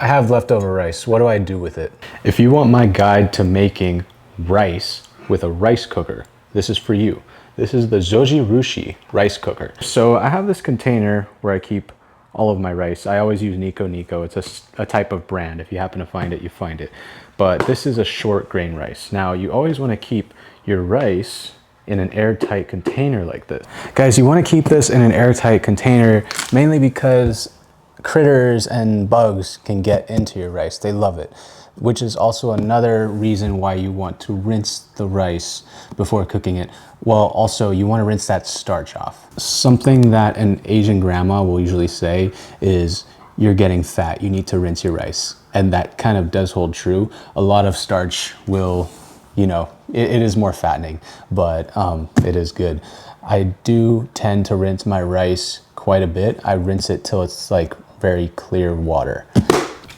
I have leftover rice. What do I do with it? If you want my guide to making rice with a rice cooker, this is for you. This is the Zojirushi rice cooker. So I have this container where I keep all of my rice. I always use Nico. It's a type of brand. If you happen to find it, you find it. But this is a short grain rice. Now you always want to keep your rice in an airtight container like this. Guys, you want to keep this in an airtight container mainly because critters and bugs can get into your rice. They love it, which is also another reason why you want to rinse the rice before cooking it. Well, also you want to rinse that starch off. Something that an Asian grandma will usually say is, you're getting fat, you need to rinse your rice. And that kind of does hold true. A lot of starch will, you know, it is more fattening, but it is good. I do tend to rinse my rice quite a bit. I rinse it till it's like very clear water.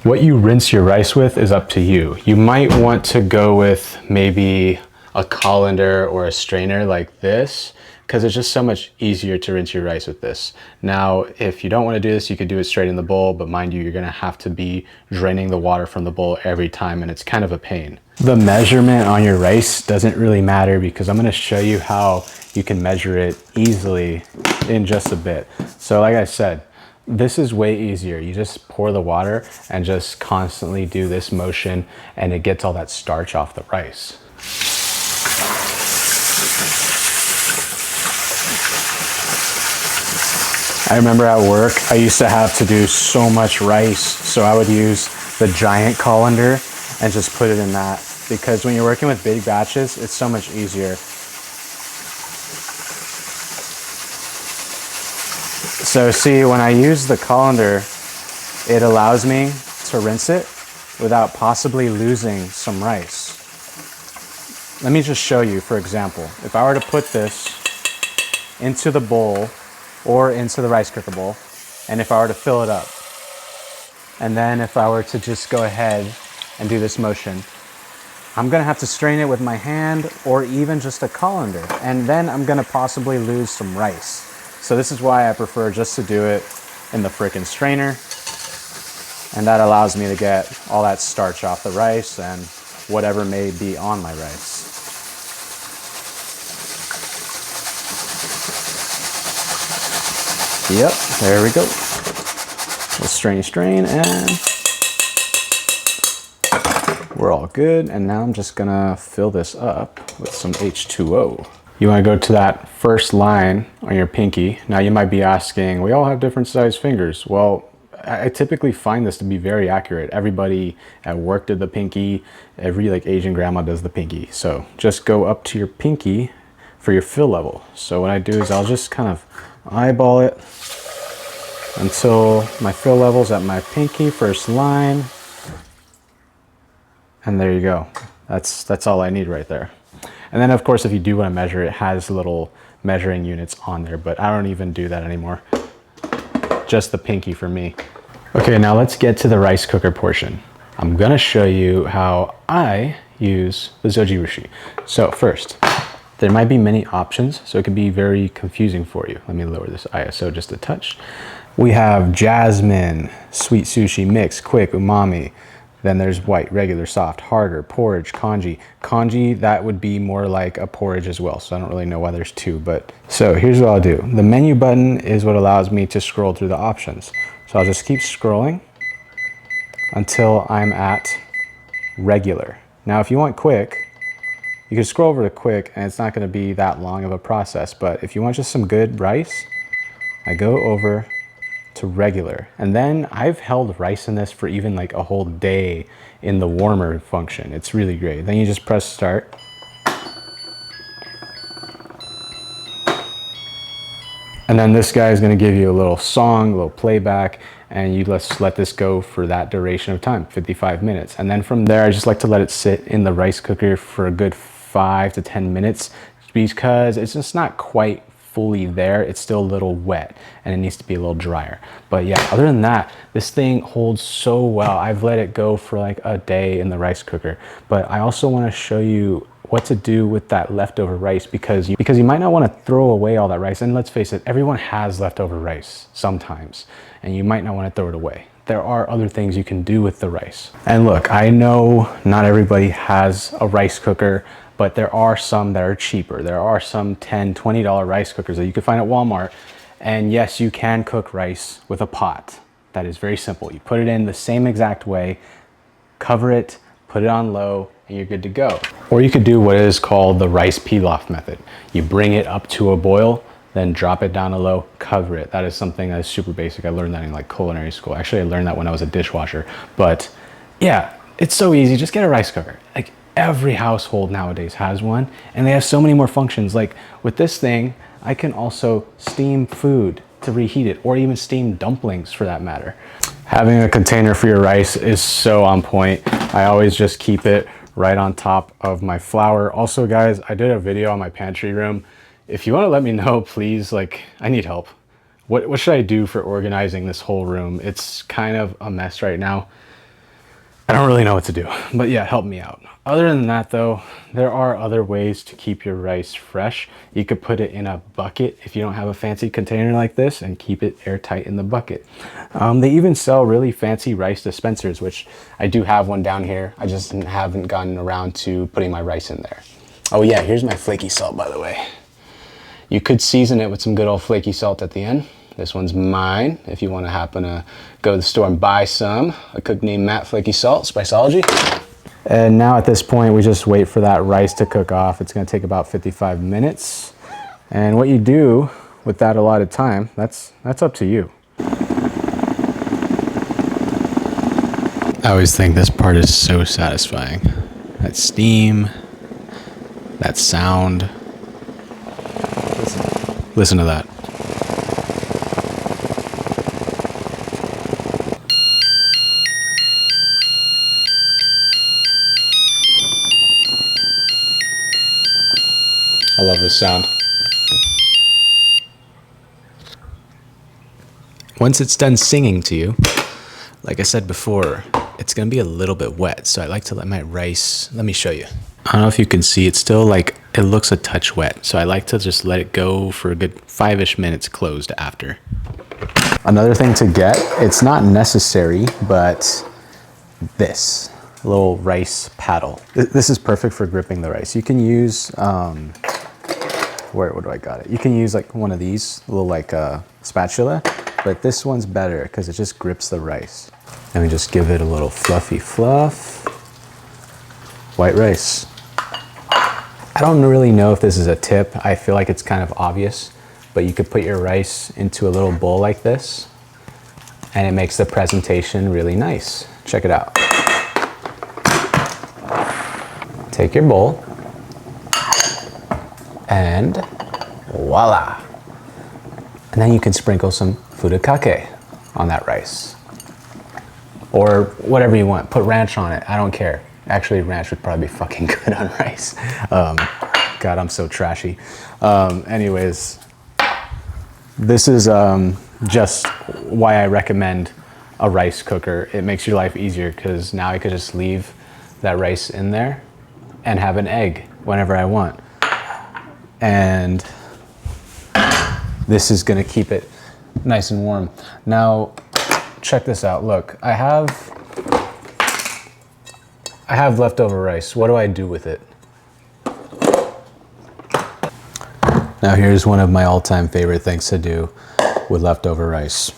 What you rinse your rice with is up to you. You might want to go with maybe a colander or a strainer like this, because it's just so much easier to rinse your rice with this. Now, if you don't want to do this, you could do it straight in the bowl, but mind you, you're gonna have to be draining the water from the bowl every time, and it's kind of a pain. The measurement on your rice doesn't really matter because I'm gonna show you how you can measure it easily in just a bit. So like I said, this is way easier. You just pour the water and just constantly do this motion and it gets all that starch off the rice. I remember at work, I used to have to do so much rice, so I would use the giant colander and just put it in that, because when you're working with big batches, it's so much easier. So see, when I use the colander, it allows me to rinse it without possibly losing some rice. Let me just show you, for example, if I were to put this into the bowl or into the rice cooker bowl, and if I were to fill it up, and then if I were to just go ahead and do this motion, I'm gonna have to strain it with my hand or even just a colander, and then I'm gonna possibly lose some rice. So this is why I prefer just to do it in the frickin' strainer, and that allows me to get all that starch off the rice and whatever may be on my rice. Yep, there we go. We'll strain, and we're all good. And now I'm just gonna fill this up with some H2O. You wanna go to that first line on your pinky. Now you might be asking, we all have different sized fingers. Well, I typically find this to be very accurate. Everybody at work did the pinky. Every like Asian grandma does the pinky. So just go up to your pinky for your fill level. So what I do is I'll just kind of eyeball it until my fill level's at my pinky, first line. And there you go. That's all I need right there. And then of course, if you do want to measure, it has little measuring units on there, but I don't even do that anymore. Just the pinky for me. Okay, now let's get to the rice cooker portion. I'm gonna show you how I use the Zojirushi. So first, there might be many options, so it can be very confusing for you. Let me lower this ISO just a touch. We have jasmine, sweet sushi, mix, quick, umami. Then there's white, regular, soft, harder, porridge, congee. Congee, that would be more like a porridge as well, so I don't really know why there's two, but. So here's what I'll do. The menu button is what allows me to scroll through the options. So I'll just keep scrolling until I'm at regular. Now, if you want quick, you can scroll over to quick and it's not gonna be that long of a process, but if you want just some good rice, I go over to regular. And then I've held rice in this for even like a whole day in the warmer function. It's really great. Then you just press start. And then this guy is gonna give you a little song, a little playback, and you just let this go for that duration of time, 55 minutes. And then from there, I just like to let it sit in the rice cooker for a good 5 to 10 minutes because it's just not quite fully there. It's still a little wet and it needs to be a little drier. But yeah, other than that, this thing holds so well. I've let it go for like a day in the rice cooker. But I also want to show you what to do with that leftover rice because you might not want to throw away all that rice. And let's face it, everyone has leftover rice sometimes, and you might not want to throw it away. there are other things you can do with the rice. And look, I know not everybody has a rice cooker, but there are some that are cheaper. There are some $10, $20 rice cookers that you can find at Walmart. And yes, you can cook rice with a pot. That is very simple. You put it in the same exact way, cover it, put it on low, and you're good to go. Or you could do what is called the rice pilaf method. You bring it up to a boil, then drop it down to low, cover it. That is something that is super basic. I learned that in like culinary school. Actually, I learned that when I was a dishwasher. But yeah, it's so easy. Just get a rice cooker. Like every household nowadays has one, and they have so many more functions. Like with this thing, I can also steam food to reheat it, or even steam dumplings for that matter. Having a container for your rice is so on point. I always just keep it right on top of my flour. Also guys, I did a video on my pantry room. If you want to let me know, please, like I need help. What should I do for organizing this whole room? It's kind of a mess right now. I don't really know what to do, but yeah, help me out. Other than that though, there are other ways to keep your rice fresh. You could put it in a bucket if you don't have a fancy container like this, and keep it airtight in the bucket. They even sell really fancy rice dispensers, which I do have one down here. I just haven't gotten around to putting my rice in there. Oh yeah, here's my flaky salt, by the way. You could season it with some good old flaky salt at the end. This one's mine. If you want to happen to go to the store and buy some, a cook named Matt flaky salt, Spiceology. And now at this point, we just wait for that rice to cook off. It's going to take about 55 minutes. And what you do with that allotted time, that's up to you. I always think this part is so satisfying. That steam, that sound. Listen to that. I love this sound. Once it's done singing to you, like I said before, it's gonna be a little bit wet. So I like to let my rice, let me show you. I don't know if you can see, it's still like, it looks a touch wet. So I like to just let it go for a good 5-ish minutes closed after. Another thing to get, it's not necessary, but this little rice paddle. This is perfect for gripping the rice. You can use, where do I got it? You can use like one of these, little like spatula, but this one's better because it just grips the rice. And we just give it a little fluffy fluff. White rice. I don't really know if this is a tip. I feel like it's kind of obvious, but you could put your rice into a little bowl like this, and it makes the presentation really nice. Check it out. Take your bowl, and voila. And then you can sprinkle some furikake on that rice. Or whatever you want. Put ranch on it, I don't care. Actually, ranch would probably be fucking good on rice. God, I'm so trashy. Anyways, this is just why I recommend a rice cooker. It makes your life easier because now I could just leave that rice in there and have an egg whenever I want. And this is gonna keep it nice and warm. Now, check this out. Look, I have leftover rice. What do I do with it? Now here's one of my all-time favorite things to do with leftover rice.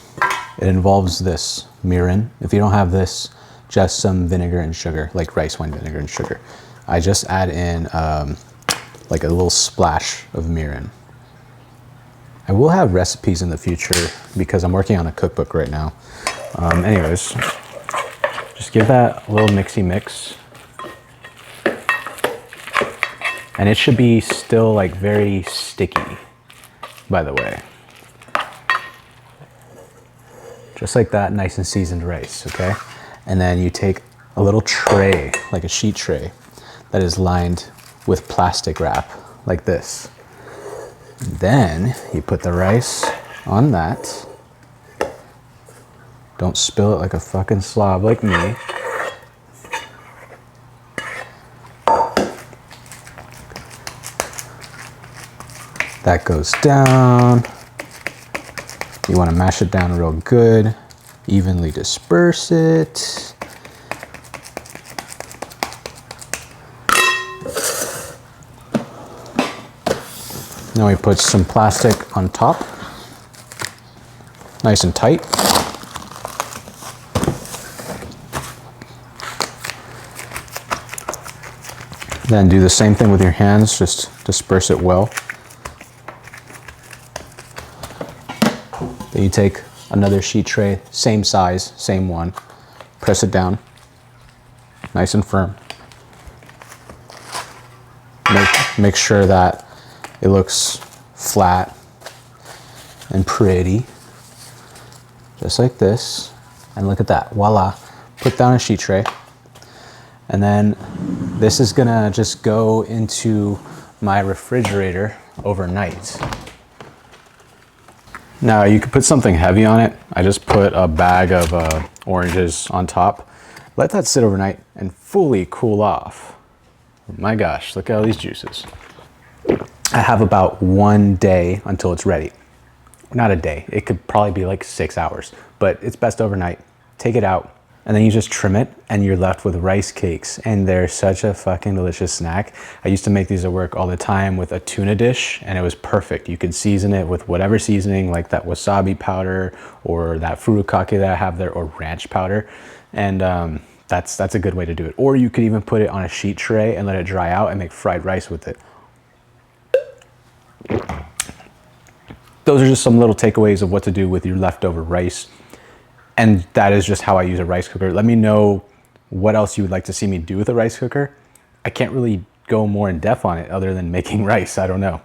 It involves this, mirin. If you don't have this, just some vinegar and sugar, like rice wine vinegar and sugar. I just add in like a little splash of mirin. I will have recipes in the future because I'm working on a cookbook right now. Anyways, just give that a little mixy mix. And it should be still like very sticky, by the way. Just like that, nice and seasoned rice, okay? And then you take a little tray, like a sheet tray, that is lined with plastic wrap, like this. Then you put the rice on that. Don't spill it like a fucking slob like me. That goes down. You want to mash it down real good. Evenly disperse it. Now we put some plastic on top, nice and tight. Then do the same thing with your hands, just disperse it well. Then you take another sheet tray, same size, same one, press it down, nice and firm. Make sure that it looks flat and pretty, just like this. And look at that, voila. Put down a sheet tray. And then this is gonna just go into my refrigerator overnight. Now you could put something heavy on it. I just put a bag of oranges on top. Let that sit overnight and fully cool off. Oh my gosh, look at all these juices. I have about 1 day until it's ready. Not a day, it could probably be like 6 hours, but it's best overnight. Take it out, and then you just trim it and you're left with rice cakes, and they're such a fucking delicious snack. I used to make these at work all the time with a tuna dish, and it was perfect. You could season it with whatever seasoning, like that wasabi powder or that furikake that I have there, or ranch powder, and that's a good way to do it. Or you could even put it on a sheet tray and let it dry out and make fried rice with it. Those are just some little takeaways of what to do with your leftover rice. And that is just how I use a rice cooker. Let me know what else you would like to see me do with a rice cooker. I can't really go more in depth on it other than making rice. I don't know.